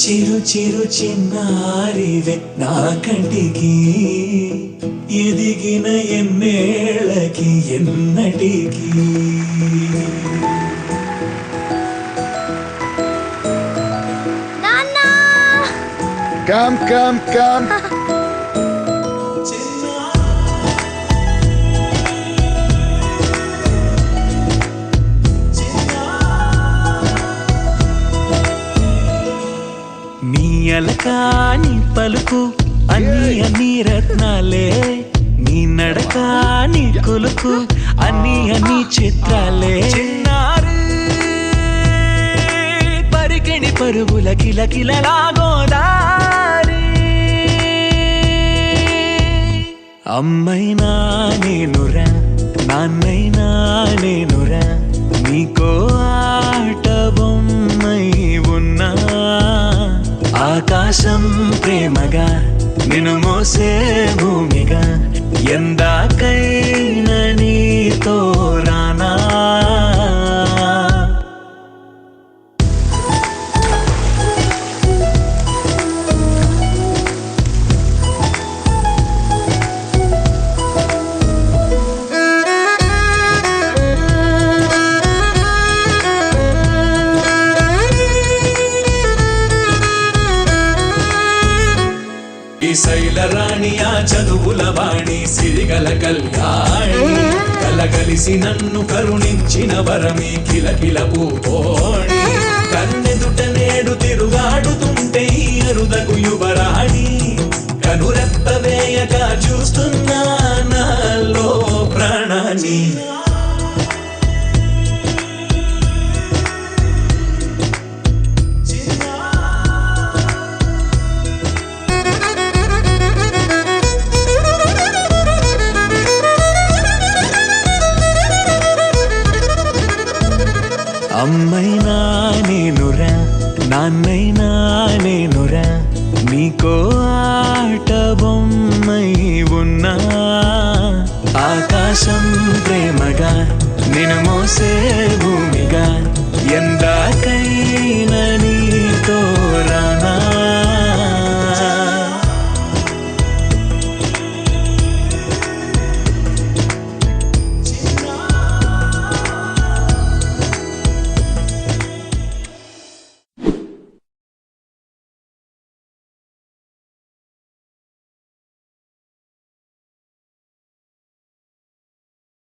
చిరు చిరు చిన్నారివే నా కంటికి ఎదిగిన ఎన్నేళ్ళకి ఎన్నటికి Come, come, come. నీ అలకాని పలుకు అన్ని రత్నాలే నీ నడక నీ కొలుకు అన్ని చిత్రాలే చిన్నారు పరికిణి పరుగుల కిలకిలలాగోదారి అమ్మైనా నేనురా నాన్నైనా నేనురా నీకో ఆట బొమ్మై ఉన్నా ఆకాశం ప్రేమగా నిన్ను మోసే భూమిగా ఎందాకైనా నీతో రానా ఈ శైలరాణి ఆ చదువుల వాణి సిరిగల కళ్యాణి కలగలిసి నన్ను కరుణించిన వరమి కిలకిల పూకోణి కన్నెదుట నేడు తిరుగాడుతుంటే ఈ అరుదకు యువరాణి కనురెప్ప వేయక చూస్తున్నా నాలో ప్రాణాన్ని అమ్మైనా నేనురా నాన్నైనా నేనురా నీకో ఆట బొమ్మై ఉన్నా ఆకాశం ప్రేమగా నిన్ను మోసే భూమి